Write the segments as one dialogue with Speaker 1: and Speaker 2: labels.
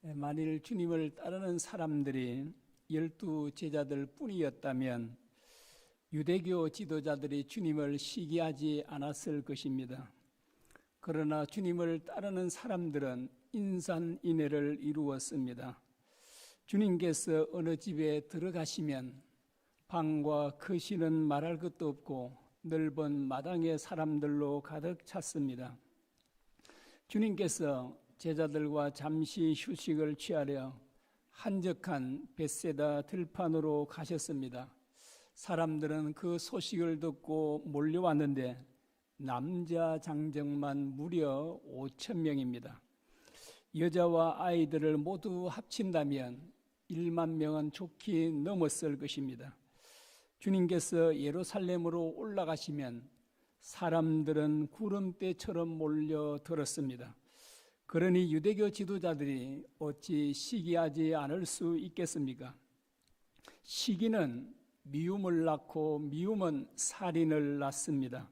Speaker 1: 만일 주님을 따르는 사람들이 12제자들 뿐이었다면 유대교 지도자들이 주님을 시기하지 않았을 것입니다. 그러나 주님을 따르는 사람들은 인산인해를 이루었습니다. 주님께서 어느 집에 들어가시면 방과 거실은 말할 것도 없고 넓은 마당의 사람들로 가득 찼습니다. 주님께서 제자들과 잠시 휴식을 취하려 한적한 벳세다 들판으로 가셨습니다. 사람들은 그 소식을 듣고 몰려왔는데 남자 장정만 무려 5천 명입니다. 여자와 아이들을 모두 합친다면 1만 명은 좋게 넘었을 것입니다. 주님께서 예루살렘으로 올라가시면 사람들은 구름대처럼 몰려들었습니다. 그러니 유대교 지도자들이 어찌 시기하지 않을 수 있겠습니까? 시기는 미움을 낳고 미움은 살인을 낳습니다.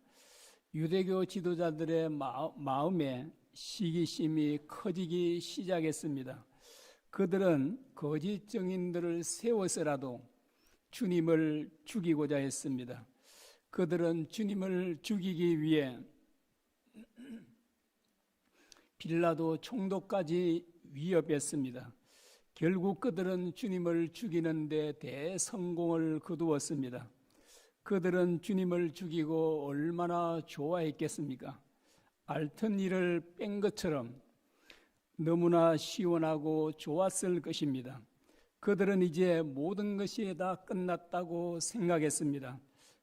Speaker 1: 유대교 지도자들의 마음에 시기심이 커지기 시작했습니다. 그들은 거짓 증인들을 세워서라도 주님을 죽이고자 했습니다. 그들은 주님을 죽이기 위해 빌라도 총독까지 위협했습니다. 결국 그들은 주님을 죽이는 데 대성공을 거두었습니다. 그들은 주님을 죽이고 얼마나 좋아했겠습니까? 앓던 이를 뺀 것처럼 너무나 시원하고 좋았을 것입니다. 그들은 이제 모든 것이 다 끝났다고 생각했습니다.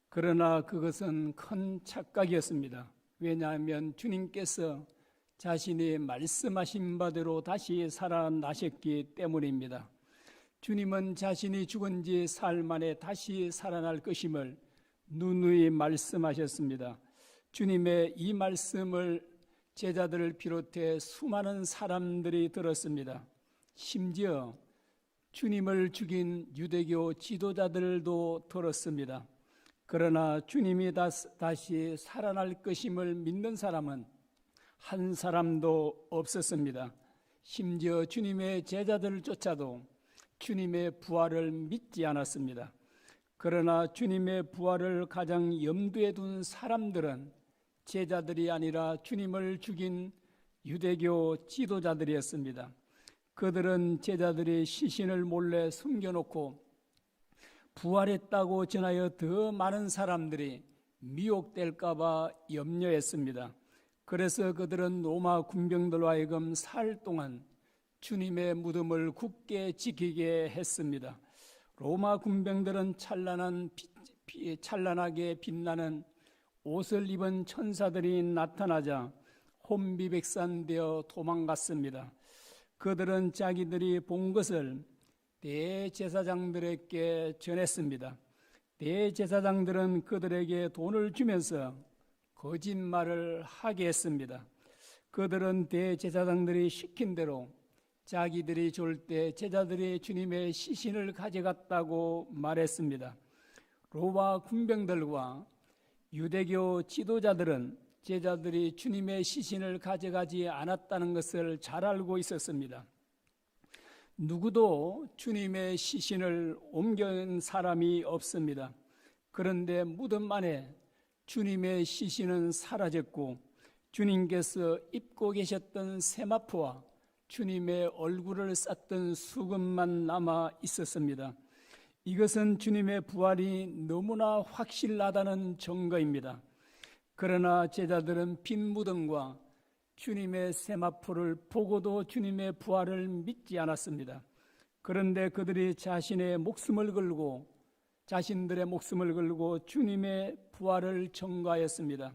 Speaker 1: 그러나 그것은 큰 착각이었습니다. 왜냐하면 주님께서 자신이 말씀하신 바대로 다시 살아나셨기 때문입니다. 주님은 자신이 죽은 지 사흘 만에 다시 살아날 것임을 누누이 말씀하셨습니다. 주님의 이 말씀을 제자들을 비롯해 수많은 사람들이 들었습니다. 심지어 주님을 죽인 유대교 지도자들도 들었습니다. 그러나 주님이 다시 살아날 것임을 믿는 사람은 한 사람도 없었습니다. 심지어 주님의 제자들조차도 주님의 부활을 믿지 않았습니다. 그러나 주님의 부활을 가장 염두에 둔 사람들은 제자들이 아니라 주님을 죽인 유대교 지도자들이었습니다. 그들은 제자들이 시신을 몰래 숨겨놓고 부활했다고 전하여 더 많은 사람들이 미혹될까 봐 염려했습니다. 그래서 그들은 로마 군병들로 하여금 사흘 동안 주님의 무덤을 굳게 지키게 했습니다. 로마 군병들은 찬란하게 빛나는 옷을 입은 천사들이 나타나자 혼비백산되어 도망갔습니다. 그들은 자기들이 본 것을 대제사장들에게 전했습니다. 대제사장들은 그들에게 돈을 주면서 거짓말을 하게 했습니다. 그들은 대제사장들이 시킨 대로 자기들이 졸 때 제자들이 주님의 시신을 가져갔다고 말했습니다. 로마 군병들과 유대교 지도자들은 제자들이 주님의 시신을 가져가지 않았다는 것을 잘 알고 있었습니다. 누구도 주님의 시신을 옮긴 사람이 없습니다. 그런데 무덤 안에 주님의 시신은 사라졌고 주님께서 입고 계셨던 세마포와 주님의 얼굴을 쌌던 수금만 남아 있었습니다. 이것은 주님의 부활이 너무나 확실하다는 증거입니다. 그러나 제자들은 빈 무덤과 주님의 세마포를 보고도 주님의 부활을 믿지 않았습니다. 그런데 그들이 자신들의 목숨을 걸고 주님의 부활을 증거하였습니다.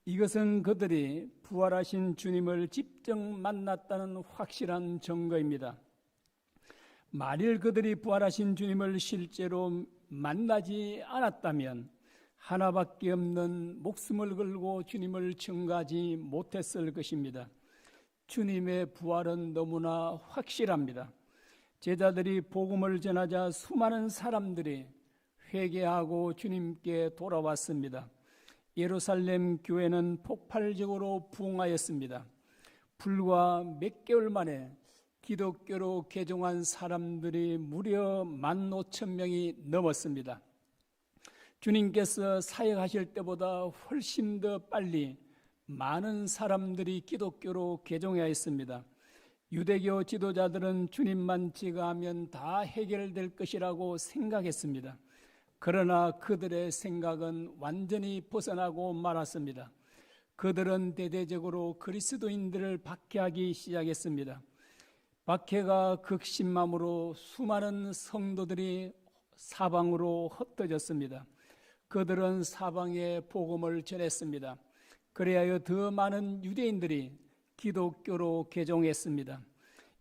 Speaker 1: 이것은 그들이 부활하신 주님을 직접 만났다는 확실한 증거입니다. 만일 그들이 부활하신 주님을 실제로 만나지 않았다면 하나밖에 없는 목숨을 걸고 주님을 증거하지 못했을 것입니다. 주님의 부활은 너무나 확실합니다. 제자들이 복음을 전하자 수많은 사람들이 회개하고 주님께 돌아왔습니다. 예루살렘 교회는 폭발적으로 부흥하였습니다. 불과 몇 개월 만에 기독교로 개종한 사람들이 무려 15,000명이 넘었습니다. 주님께서 사역하실 때보다 훨씬 더 빨리 많은 사람들이 기독교로 개종하였습니다. 유대교 지도자들은 주님만 제거하면 다 해결될 것이라고 생각했습니다. 그러나 그들의 생각은 완전히 벗어나고 말았습니다. 그들은 대대적으로 그리스도인들을 박해하기 시작했습니다. 박해가 극심함으로 수많은 성도들이 사방으로 흩어졌습니다. 그들은 사방에 복음을 전했습니다. 그래야 더 많은 유대인들이 기독교로 개종했습니다.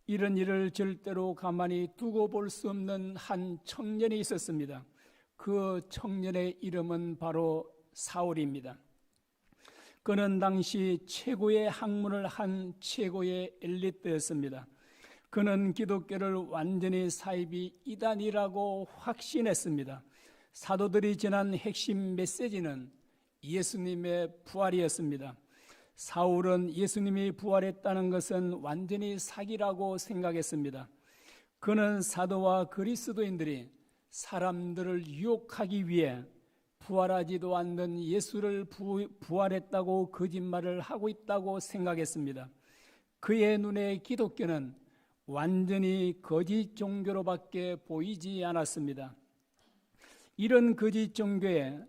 Speaker 1: 이런 일을 절대로 가만히 두고 볼 수 없는 한 청년이 있었습니다. 그 청년의 이름은 바로 사울입니다. 그는 당시 최고의 학문을 한 최고의 엘리트였습니다. 그는 기독교를 완전히 사이비 이단이라고 확신했습니다. 사도들이 전한 핵심 메시지는 예수님의 부활이었습니다. 사울은 예수님이 부활했다는 것은 완전히 사기라고 생각했습니다. 그는 사도와 그리스도인들이 사람들을 유혹하기 위해 부활하지도 않는 예수를 부활했다고 거짓말을 하고 있다고 생각했습니다. 그의 눈에 기독교는 완전히 거짓 종교로밖에 보이지 않았습니다. 이런 거짓 종교에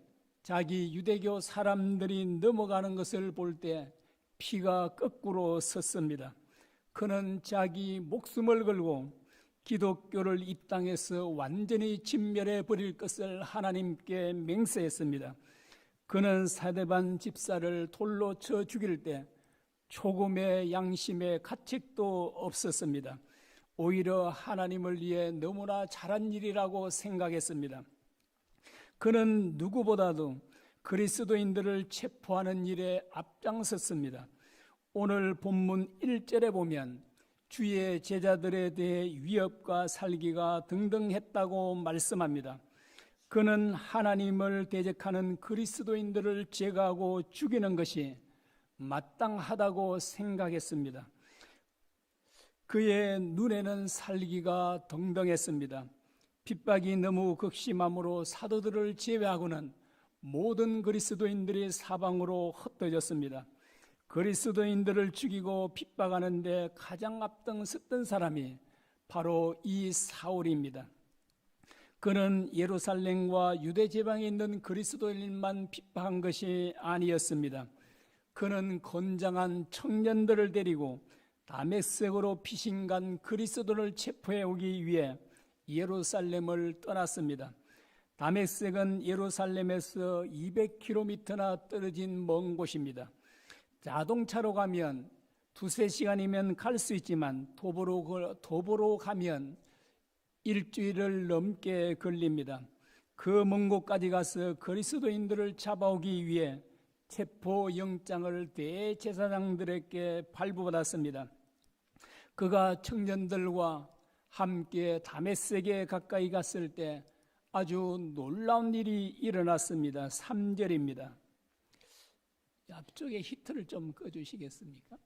Speaker 1: 자기 유대교 사람들이 넘어가는 것을 볼 때 피가 거꾸로 섰습니다. 그는 자기 목숨을 걸고 기독교를 이 땅에서 완전히 진멸해 버릴 것을 하나님께 맹세했습니다. 그는 사데반 집사를 돌로 쳐 죽일 때 조금의 양심의 가책도 없었습니다. 오히려 하나님을 위해 너무나 잘한 일이라고 생각했습니다. 그는 누구보다도 그리스도인들을 체포하는 일에 앞장섰습니다. 오늘 본문 1절에 보면 주의 제자들에 대해 위협과 살기가 등등했다고 말씀합니다. 그는 하나님을 대적하는 그리스도인들을 제거하고 죽이는 것이 마땅하다고 생각했습니다. 그의 눈에는 살기가 등등했습니다. 핍박이 너무 극심함으로 사도들을 제외하고는 모든 그리스도인들이 사방으로 흩어졌습니다. 그리스도인들을 죽이고 핍박하는 데 가장 앞장섰던 사람이 바로 이 사울입니다. 그는 예루살렘과 유대 지방에 있는 그리스도인만 핍박한 것이 아니었습니다. 그는 건장한 청년들을 데리고 다메섹으로 피신간 그리스도를 체포해 오기 위해 예루살렘을 떠났습니다. 다메섹은 예루살렘에서 200km나 떨어진 먼 곳입니다. 자동차로 가면 2-3시간이면 갈 수 있지만 도보로 가면 일주일을 넘게 걸립니다. 그 먼 곳까지 가서 그리스도인들을 잡아오기 위해 체포영장을 대제사장들에게 발부받았습니다. 그가 청년들과 함께 다메섹에 가까이 갔을 때 아주 놀라운 일이 일어났습니다. 3절입니다. 앞쪽에 히트를 좀 꺼주시겠습니까?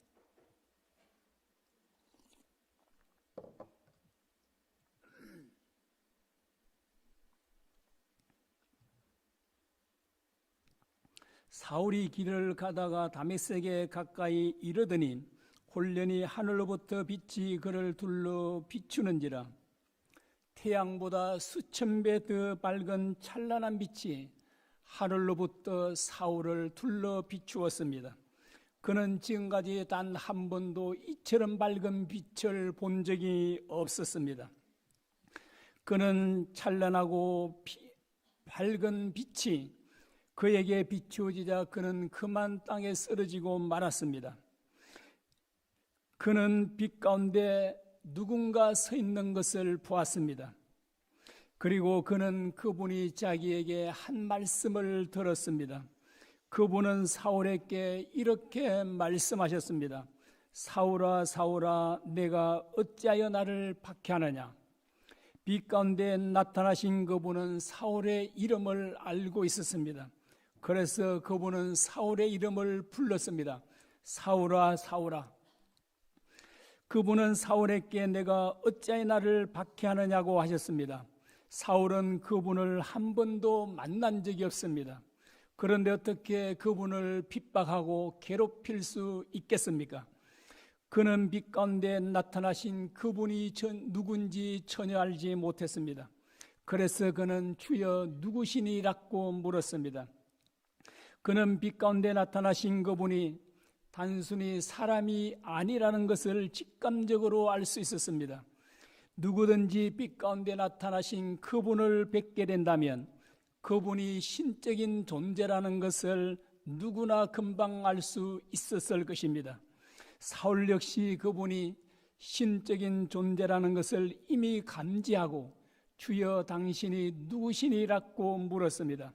Speaker 1: 사울이 길을 가다가 다메섹에 가까이 이르더니 홀련히 하늘로부터 빛이 그를 둘러 비추는지라. 태양보다 수천 배 더 밝은 찬란한 빛이 하늘로부터 사울을 둘러 비추었습니다. 그는 지금까지 단 한 번도 이처럼 밝은 빛을 본 적이 없었습니다. 그는 찬란하고 밝은 빛이 그에게 비추어지자 그는 그만 땅에 쓰러지고 말았습니다. 그는 빛 가운데 누군가 서 있는 것을 보았습니다. 그리고 그는 그분이 자기에게 한 말씀을 들었습니다. 그분은 사울에게 이렇게 말씀하셨습니다. 사울아 사울아 내가 어찌하여 나를 박해하느냐. 빛 가운데 나타나신 그분은 사울의 이름을 알고 있었습니다. 그래서 그분은 사울의 이름을 불렀습니다. 사울아 사울아. 그분은 사울에게 내가 어찌하여 나를 박해하느냐고 하셨습니다. 사울은 그분을 한 번도 만난 적이 없습니다. 그런데 어떻게 그분을 핍박하고 괴롭힐 수 있겠습니까? 그는 빛 가운데 나타나신 그분이 누군지 전혀 알지 못했습니다. 그래서 그는 주여 누구시니라고 물었습니다. 그는 빛 가운데 나타나신 그분이 단순히 사람이 아니라는 것을 직감적으로 알 수 있었습니다. 누구든지 빛 가운데 나타나신 그분을 뵙게 된다면 그분이 신적인 존재라는 것을 누구나 금방 알 수 있었을 것입니다. 사울 역시 그분이 신적인 존재라는 것을 이미 감지하고 주여 당신이 누구시니라고 물었습니다.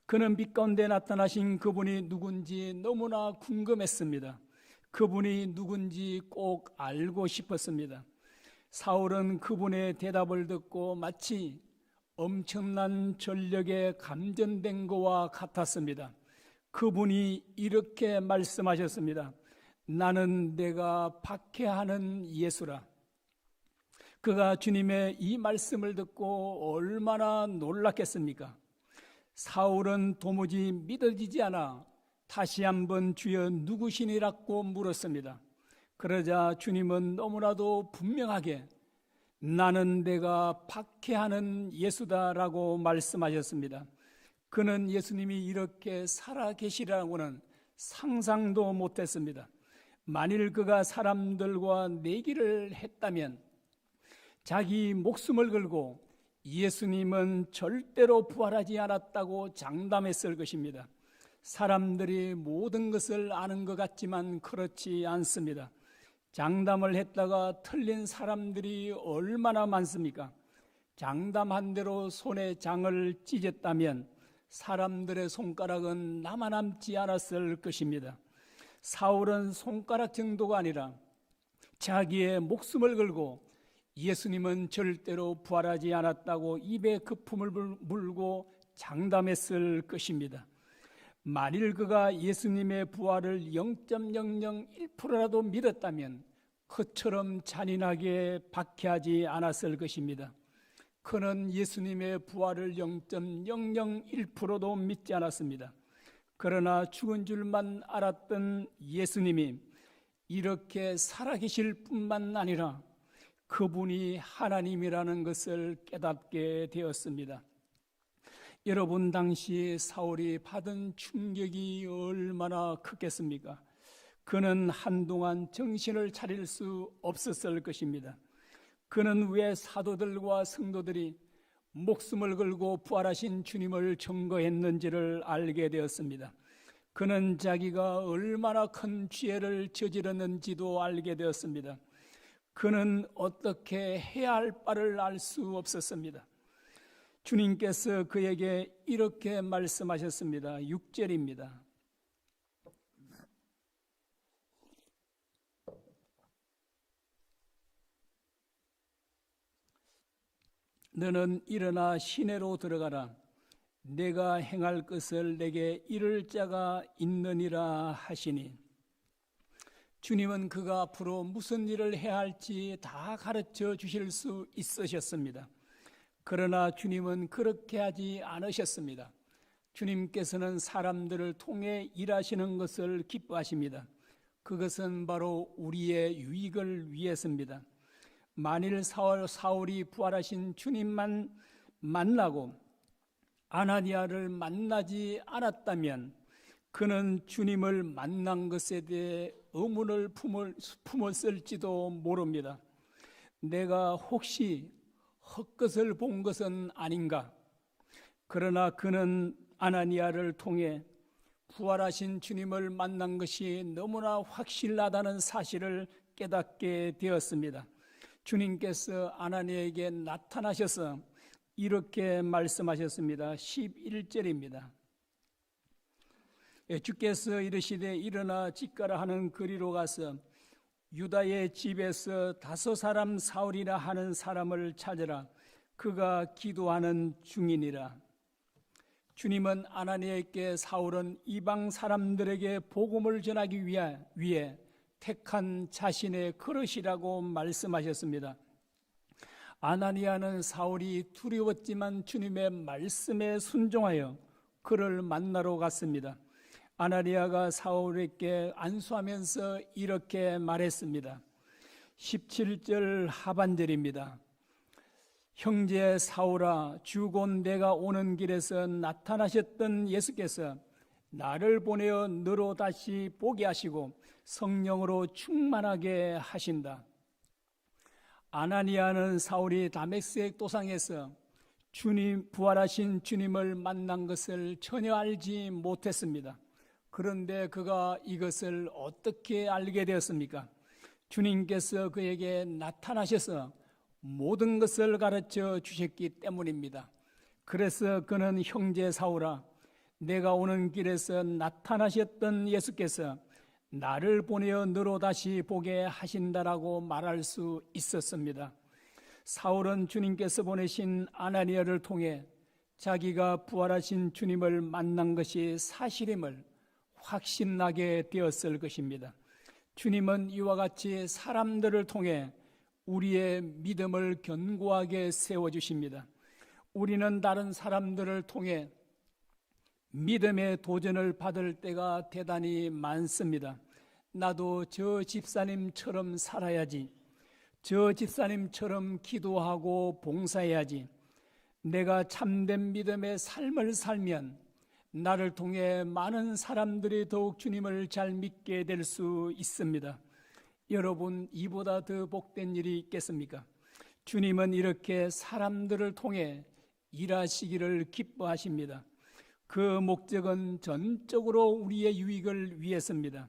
Speaker 1: 그는 빛 가운데 나타나신 그분이 누군지 너무나 궁금했습니다. 그분이 누군지 꼭 알고 싶었습니다. 사울은 그분의 대답을 듣고 마치 엄청난 전력에 감전된 것과 같았습니다. 그분이 이렇게 말씀하셨습니다. 나는 내가 박해하는 예수라. 그가 주님의 이 말씀을 듣고 얼마나 놀랐겠습니까? 사울은 도무지 믿어지지 않아 다시 한번 주여 누구시니라고 물었습니다. 그러자 주님은 너무나도 분명하게 나는 내가 박해하는 예수다라고 말씀하셨습니다. 그는 예수님이 이렇게 살아계시라고는 상상도 못했습니다. 만일 그가 사람들과 내기를 했다면 자기 목숨을 걸고 예수님은 절대로 부활하지 않았다고 장담했을 것입니다. 사람들이 모든 것을 아는 것 같지만 그렇지 않습니다. 장담을 했다가 틀린 사람들이 얼마나 많습니까? 장담한 대로 손에 장을 찢었다면 사람들의 손가락은 남아남지 않았을 것입니다. 사울은 손가락 정도가 아니라 자기의 목숨을 걸고 예수님은 절대로 부활하지 않았다고 입에 거품을 물고 장담했을 것입니다. 만일 그가 예수님의 부활을 0.001%라도 믿었다면 그처럼 잔인하게 박해하지 않았을 것입니다. 그는 예수님의 부활을 0.001%도 믿지 않았습니다. 그러나 죽은 줄만 알았던 예수님이 이렇게 살아계실 뿐만 아니라 그분이 하나님이라는 것을 깨닫게 되었습니다. 여러분, 당시 사울이 받은 충격이 얼마나 크겠습니까? 그는 한동안 정신을 차릴 수 없었을 것입니다. 그는 왜 사도들과 성도들이 목숨을 걸고 부활하신 주님을 증거했는지를 알게 되었습니다. 그는 자기가 얼마나 큰 죄를 저질렀는지도 알게 되었습니다. 그는 어떻게 해야 할 바를 알 수 없었습니다. 주님께서 그에게 이렇게 말씀하셨습니다. 6절입니다. 너는 일어나 시내로 들어가라. 내가 행할 것을 내게 이를 자가 있느니라 하시니, 주님은 그가 앞으로 무슨 일을 해야 할지 다 가르쳐 주실 수 있으셨습니다. 그러나 주님은 그렇게 하지 않으셨습니다. 주님께서는 사람들을 통해 일하시는 것을 기뻐하십니다. 그것은 바로 우리의 유익을 위해서입니다. 만일 사울이 부활하신 주님만 만나고 아나니아를 만나지 않았다면 그는 주님을 만난 것에 대해 의문을 품었을지도 모릅니다. 내가 혹시 헛것을 본 것은 아닌가? 그러나 그는 아나니아를 통해 부활하신 주님을 만난 것이 너무나 확실하다는 사실을 깨닫게 되었습니다. 주님께서 아나니아에게 나타나셔서 이렇게 말씀하셨습니다. 11절입니다. 주께서 이르시되 일어나 집가라 하는 거리로 가서 유다의 집에서 5 사람 사울이라 하는 사람을 찾으라. 그가 기도하는 중이니라. 주님은 아나니아에게 사울은 이방 사람들에게 복음을 전하기 위해 택한 자신의 그릇이라고 말씀하셨습니다. 아나니아는 사울이 두려웠지만 주님의 말씀에 순종하여 그를 만나러 갔습니다. 아나니아가 사울에게 안수하면서 이렇게 말했습니다. 17절 하반절입니다. 형제 사울아, 주곧 내가 오는 길에서 나타나셨던 예수께서 나를 보내어 너로 다시 보게 하시고 성령으로 충만하게 하신다. 아나니아는 사울이 다메섹 도상에서 부활하신 주님을 만난 것을 전혀 알지 못했습니다. 그런데 그가 이것을 어떻게 알게 되었습니까? 주님께서 그에게 나타나셔서 모든 것을 가르쳐 주셨기 때문입니다. 그래서 그는 형제 사울아, 내가 오는 길에서 나타나셨던 예수께서 나를 보내어 너로 다시 보게 하신다라고 말할 수 있었습니다. 사울은 주님께서 보내신 아나니아를 통해 자기가 부활하신 주님을 만난 것이 사실임을 확신나게 되었을 것입니다. 주님은 이와 같이 사람들을 통해 우리의 믿음을 견고하게 세워주십니다. 우리는 다른 사람들을 통해 믿음의 도전을 받을 때가 대단히 많습니다. 나도 저 집사님처럼 살아야지, 저 집사님처럼 기도하고 봉사해야지, 내가 참된 믿음의 삶을 살면 나를 통해 많은 사람들이 더욱 주님을 잘 믿게 될 수 있습니다. 여러분, 이보다 더 복된 일이 있겠습니까? 주님은 이렇게 사람들을 통해 일하시기를 기뻐하십니다. 그 목적은 전적으로 우리의 유익을 위해서입니다.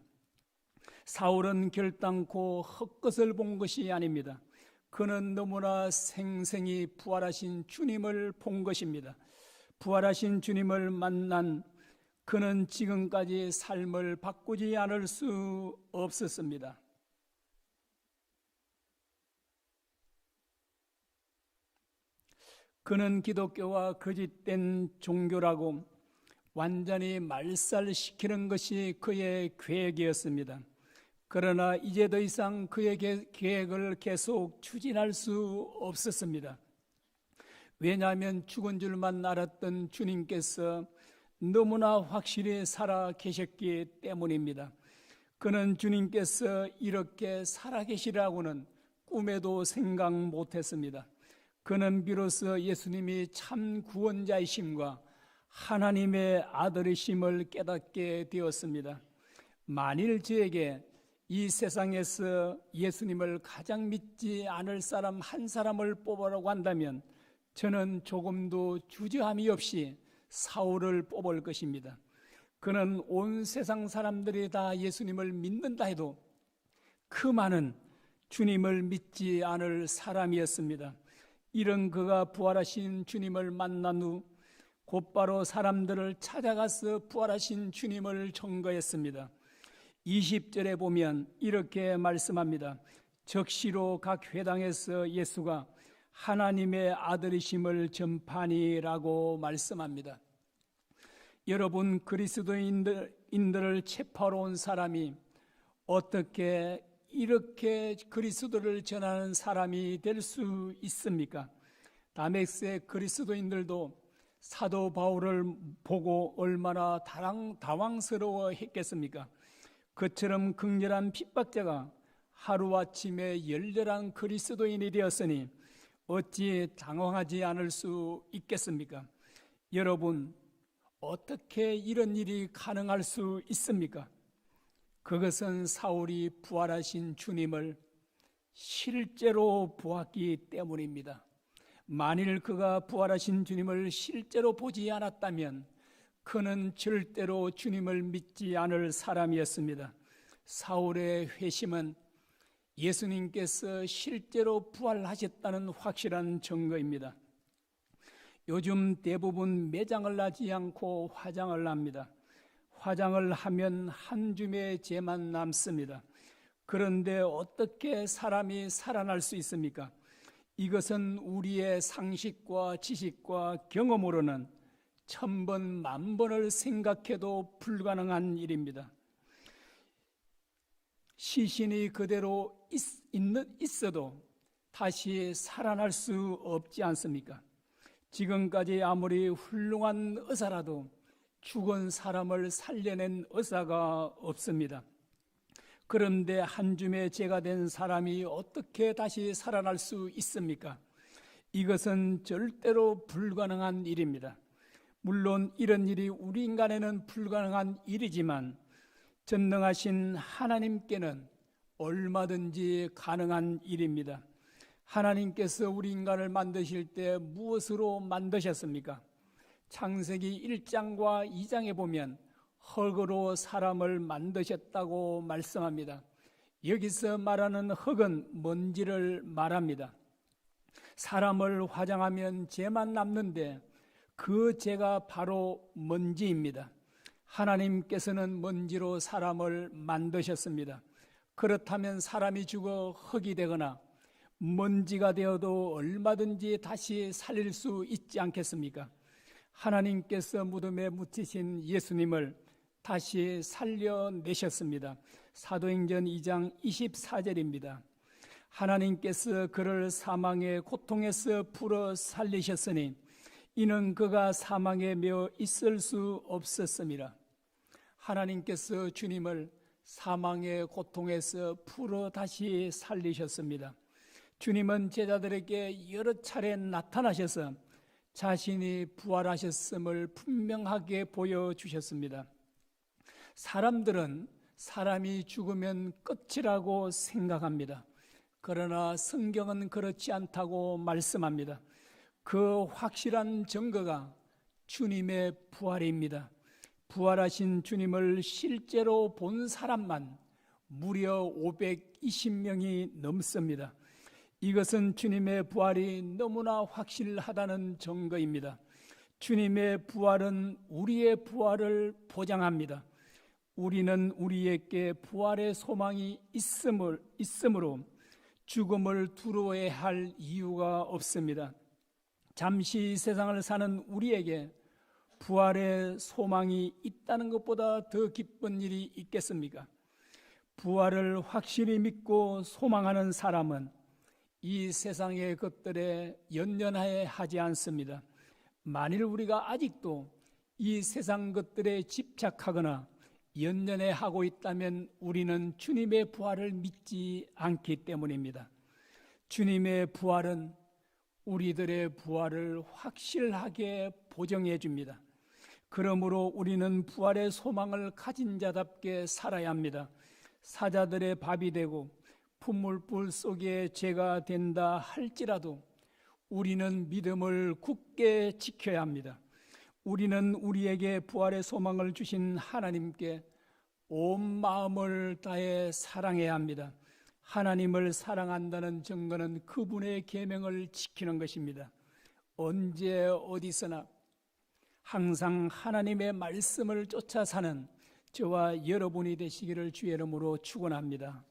Speaker 1: 사울은 결단코 헛것을 본 것이 아닙니다. 그는 너무나 생생히 부활하신 주님을 본 것입니다. 부활하신 주님을 만난 그는 지금까지 삶을 바꾸지 않을 수 없었습니다. 그는 기독교와 거짓된 종교라고 완전히 말살시키는 것이 그의 계획이었습니다. 그러나 이제 더 이상 그의 계획을 계속 추진할 수 없었습니다. 왜냐하면 죽은 줄만 알았던 주님께서 너무나 확실히 살아 계셨기 때문입니다. 그는 주님께서 이렇게 살아 계시라고는 꿈에도 생각 못했습니다. 그는 비로소 예수님이 참 구원자이심과 하나님의 아들이심을 깨닫게 되었습니다. 만일 저에게 이 세상에서 예수님을 가장 믿지 않을 사람 한 사람을 뽑으라고 한다면 저는 조금도 주저함이 없이 사울을 뽑을 것입니다. 그는 온 세상 사람들이 다 예수님을 믿는다 해도 그 많은 주님을 믿지 않을 사람이었습니다. 이런 그가 부활하신 주님을 만난 후 곧바로 사람들을 찾아가서 부활하신 주님을 증거했습니다. 20절에 보면 이렇게 말씀합니다. 적시로 각 회당에서 예수가 하나님의 아들이심을 전파하니라고 말씀합니다. 여러분, 그리스도인들을 체포하러 온 사람이 어떻게 이렇게 그리스도를 전하는 사람이 될 수 있습니까? 다메섹 그리스도인들도 사도 바울을 보고 얼마나 당황스러워 했겠습니까? 그처럼 극렬한 핍박자가 하루아침에 열렬한 그리스도인이 되었으니 어찌 당황하지 않을 수 있겠습니까? 여러분, 어떻게 이런 일이 가능할 수 있습니까? 그것은 사울이 부활하신 주님을 실제로 보았기 때문입니다. 만일 그가 부활하신 주님을 실제로 보지 않았다면 그는 절대로 주님을 믿지 않을 사람이었습니다. 사울의 회심은 예수님께서 실제로 부활하셨다는 확실한 증거입니다. 요즘 대부분 매장을 하지 않고 화장을 합니다. 화장을 하면 한 줌의 죄만 남습니다. 그런데 어떻게 사람이 살아날 수 있습니까? 이것은 우리의 상식과 지식과 경험으로는 1000번, 10,000번을 생각해도 불가능한 일입니다. 시신이 그대로 있어도 다시 살아날 수 없지 않습니까? 지금까지 아무리 훌륭한 의사라도 죽은 사람을 살려낸 의사가 없습니다. 그런데 한 줌의 죄가 된 사람이 어떻게 다시 살아날 수 있습니까? 이것은 절대로 불가능한 일입니다. 물론 이런 일이 우리 인간에는 불가능한 일이지만 전능하신 하나님께는 얼마든지 가능한 일입니다. 하나님께서 우리 인간을 만드실 때 무엇으로 만드셨습니까? 창세기 1장과 2장에 보면 흙으로 사람을 만드셨다고 말씀합니다. 여기서 말하는 흙은 먼지를 말합니다. 사람을 화장하면 죄만 남는데 그 죄가 바로 먼지입니다. 하나님께서는 먼지로 사람을 만드셨습니다. 그렇다면 사람이 죽어 흙이 되거나 먼지가 되어도 얼마든지 다시 살릴 수 있지 않겠습니까? 하나님께서 무덤에 묻히신 예수님을 다시 살려내셨습니다. 사도행전 2장 24절입니다. 하나님께서 그를 사망의 고통에서 풀어 살리셨으니 이는 그가 사망에 매어 있을 수 없었습니다. 하나님께서 주님을 사망의 고통에서 풀어 다시 살리셨습니다. 주님은 제자들에게 여러 차례 나타나셔서 자신이 부활하셨음을 분명하게 보여주셨습니다. 사람들은 사람이 죽으면 끝이라고 생각합니다. 그러나 성경은 그렇지 않다고 말씀합니다. 그 확실한 증거가 주님의 부활입니다. 부활하신 주님을 실제로 본 사람만 무려 520명이 넘습니다. 이것은 주님의 부활이 너무나 확실하다는 증거입니다. 주님의 부활은 우리의 부활을 보장합니다. 우리는 우리에게 부활의 소망이 있으므로 죽음을 두려워해야 할 이유가 없습니다. 잠시 세상을 사는 우리에게 부활의 소망이 있다는 것보다 더 기쁜 일이 있겠습니까? 부활을 확실히 믿고 소망하는 사람은 이 세상의 것들에 연연하여 하지 않습니다. 만일 우리가 아직도 이 세상 것들에 집착하거나 연연해 하고 있다면 우리는 주님의 부활을 믿지 않기 때문입니다. 주님의 부활은 우리들의 부활을 확실하게 보정해 줍니다. 그러므로 우리는 부활의 소망을 가진 자답게 살아야 합니다. 사자들의 밥이 되고 풀무불 속에 죄가 된다 할지라도 우리는 믿음을 굳게 지켜야 합니다. 우리는 우리에게 부활의 소망을 주신 하나님께 온 마음을 다해 사랑해야 합니다. 하나님을 사랑한다는 증거는 그분의 계명을 지키는 것입니다. 언제 어디서나 항상 하나님의 말씀을 쫓아 사는 저와 여러분이 되시기를 주의 이름으로 축원합니다.